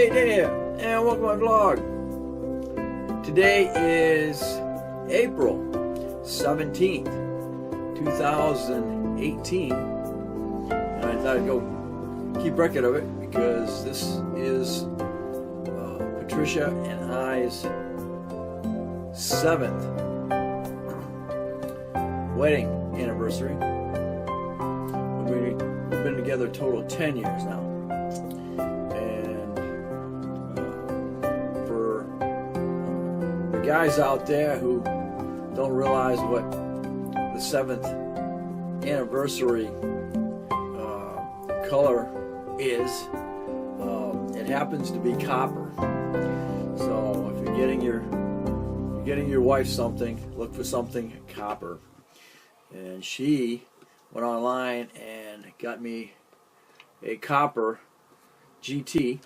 Hey there, and welcome to my vlog. Today is April 17th, 2018, and I thought I'd go keep record of it because this is Patricia and I's 7th wedding anniversary. We've been together a total of 10 years now. Guys out there who don't realize what the 7th anniversary color is, it happens to be copper. So if you're getting your wife something, look for something copper. And she went online and got me a copper GT.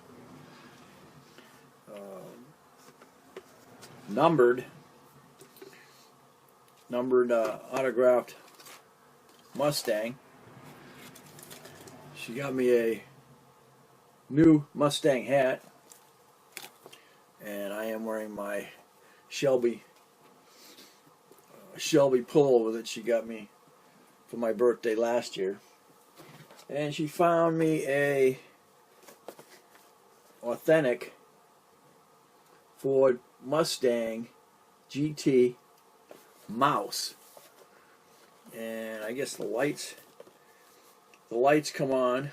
Numbered autographed Mustang. She got me a new Mustang hat, and I am wearing my Shelby pullover that she got me for my birthday last year. And she found me a authentic Ford Mustang GT mouse, and I guess the lights come on,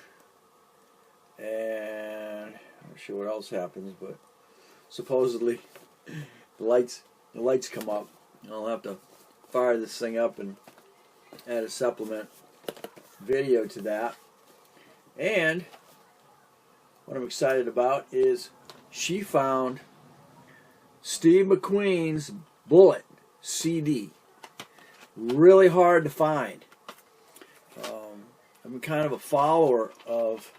and I'm not sure what else happens, but supposedly the lights come up. I'll have to fire this thing up and add a supplement video to that. And what I'm excited about is she found Steve McQueen's Bullitt CD. Really hard to find. I'm kind of a follower of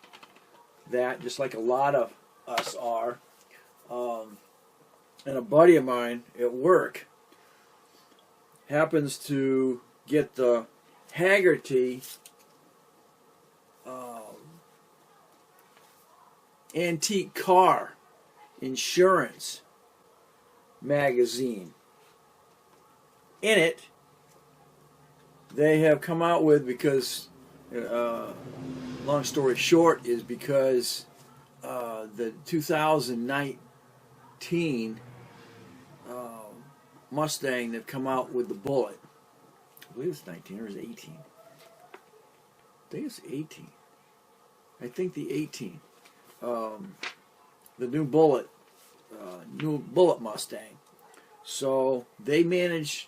that, just like a lot of us are. And a buddy of mine at work happens to get the Haggerty antique car insurance magazine. In it, they have come out with, because long story short is because the 2019 Mustang, they've come out with the Bullitt. I believe it's 19 or is it 18? I think it's 18. I think the 18. The new Bullitt Mustang. So they managed,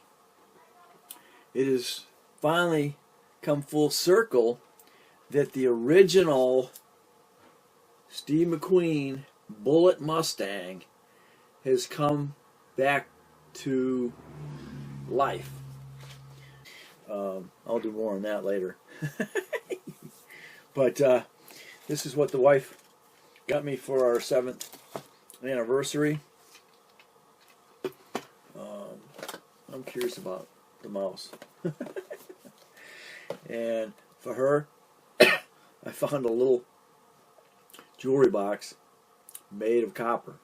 it has finally come full circle that the original Steve McQueen Bullitt Mustang has come back to life. I'll do more on that later. But this is what the wife got me for our 7th anniversary. I'm curious about the mouse. And for her, I found a little jewelry box made of copper.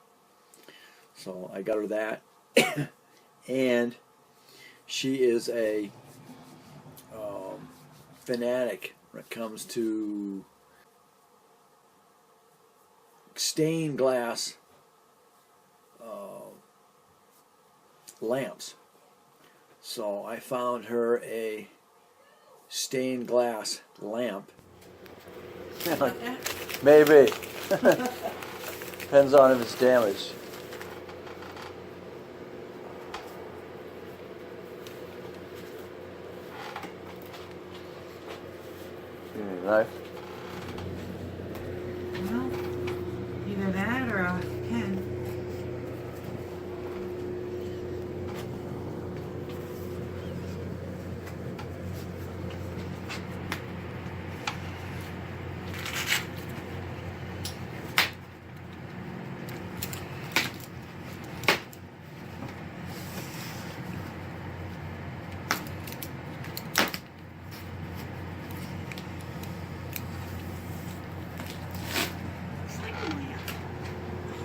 So I got her that. And she is a fanatic when it comes to stained glass lamps. So I found her a stained glass lamp. Maybe. Depends on if it's damaged. You need a knife? Well, either that or a pen.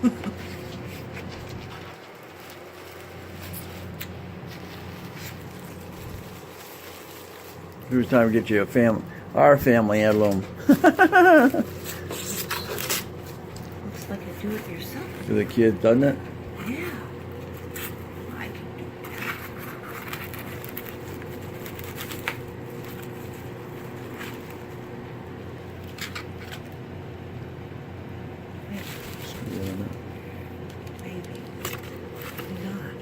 It was time to get you a our family heirloom. Looks like a do-it-yourself. For the kids, doesn't it? Yeah. I can do that. Maybe. Maybe not.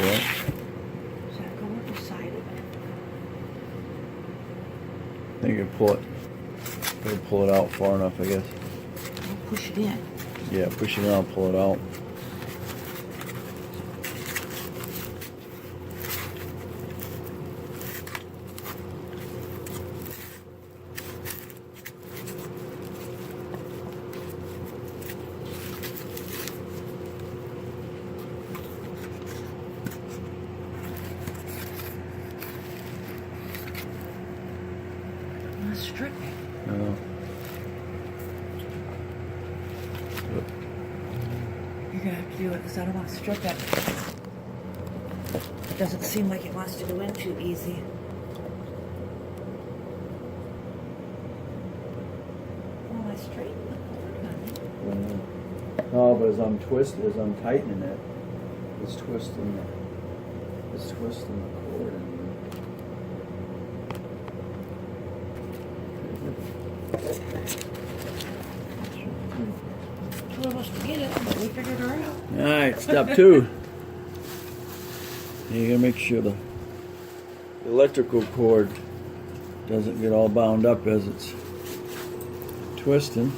What? Does that go up beside it? I think you pull it out far enough, I guess. I'll push it in. Yeah, push it out, pull it out. Let's strip it. You're gonna have to do it because I don't want to strip it. It doesn't seem like it wants to go in too easy. Well, I straightened the cord, honey. No, but as I'm tightening it, it's twisting the cord. Two of us to get it, but we figured her out. All right, step 2. You gotta make sure the electrical cord doesn't get all bound up as it's twisting.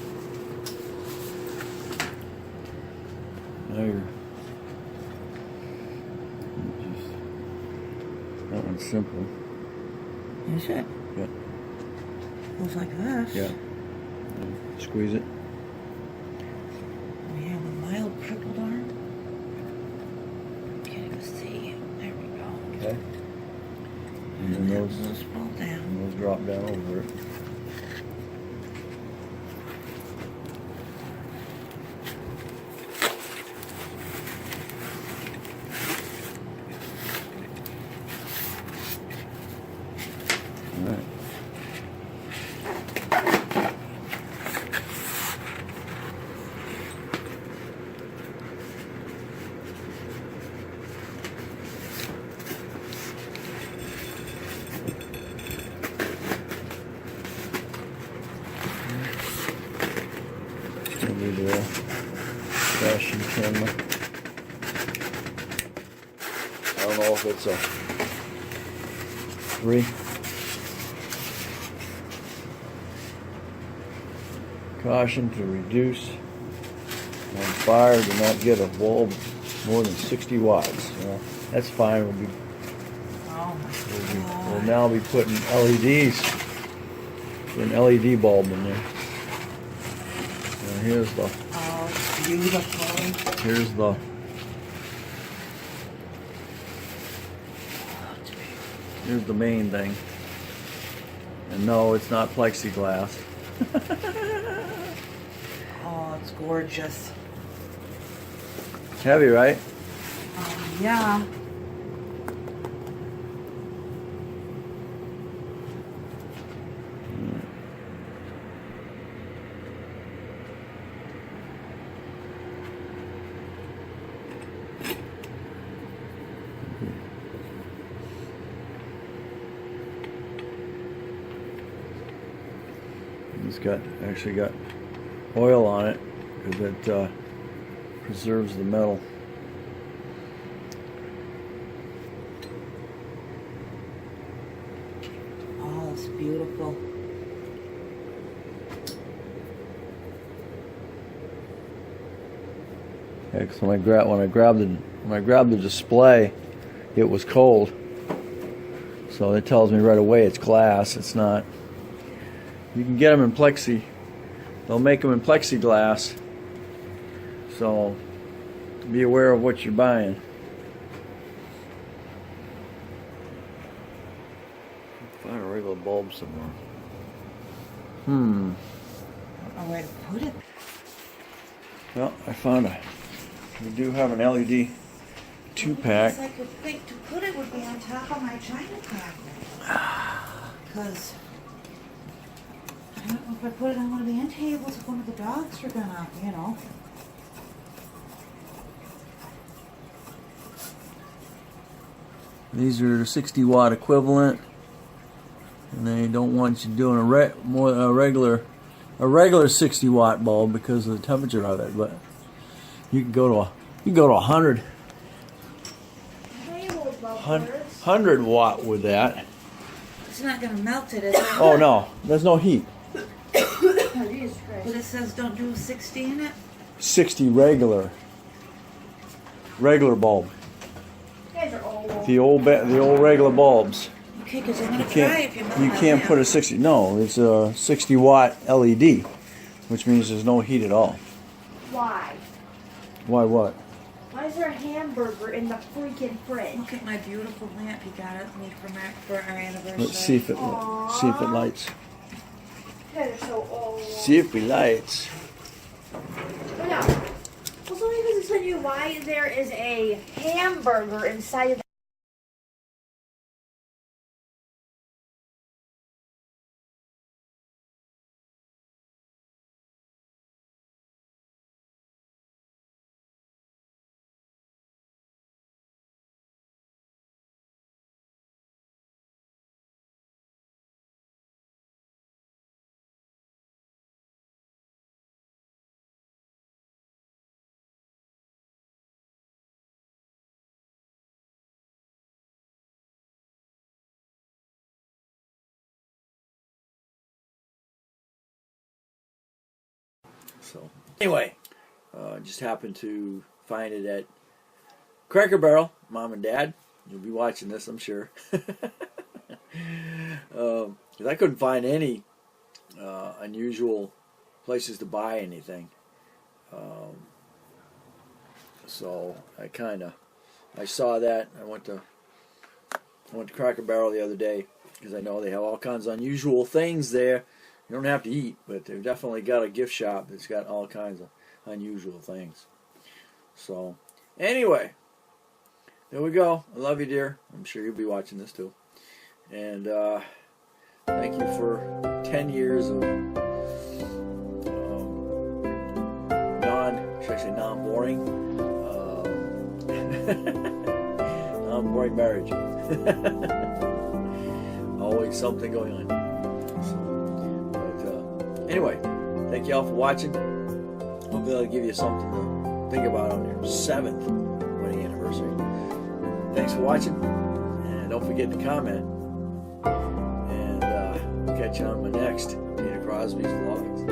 Now that one's simple. Is it? Yeah. Goes like this. Yeah. Squeeze it. We have a mild crippled arm. Can't even see. There we go. Okay. And then And those those fall down. drop down over it. All right. Maybe the fashion camera. I don't know if it's a 3. Caution to reduce on fire. Do not get a bulb more than 60 watts. Well, that's fine. Oh my We'll God. now be putting LEDs. An LED bulb in there. And here's the Oh, beautiful. here's the main thing. And no, it's not plexiglass. Oh, it's gorgeous. It's heavy, right? Yeah. It's actually got oil on it because it preserves the metal. Oh, it's beautiful. Yeah, 'cause when I grabbed the display, it was cold. So it tells me right away it's glass. It's not. You can get them in plexi. They'll make them in plexiglass. So be aware of what you're buying. Find a regular bulb somewhere. A way to put it. Well, I found we do have an LED 2-pack. I could think to put it would be on top of my china cabinet. Because I don't know if I put it on one of the end tables if one of the dogs are gonna, you know. These are 60-watt equivalent, and they don't want you doing a regular 60-watt bulb because of the temperature of it. But you can go to 100 watt with that. It's not gonna melt it, is it? Oh no, there's no heat. But it says don't do 60 in it. 60 regular bulb. The old regular bulbs. Okay, because I'm gonna try if you You can't put a 60. No, it's a 60-watt LED, which means there's no heat at all. Why? Why what? Why is there a hamburger in the freaking fridge? Look at my beautiful lamp he got it me for our anniversary. Let's see if it lights. You guys are so old. See if it lights. But no. Well, somebody has explained to you why there is a hamburger inside of So anyway, just happened to find it at Cracker Barrel. Mom and Dad, you'll be watching this, I'm sure. 'Cause I couldn't find any unusual places to buy anything. So I saw that. I went to Cracker Barrel the other day because I know they have all kinds of unusual things there. You don't have to eat, but they've definitely got a gift shop that's got all kinds of unusual things. So, anyway, there we go. I love you, dear. I'm sure you'll be watching this too. And thank you for 10 years of non-boring, non-boring marriage. Always something going on. Anyway, thank you all for watching. Hopefully that'll give you something to think about on your 7th wedding anniversary. Thanks for watching, and don't forget to comment. And we'll catch you on my next Tina Crosby's Vlogs.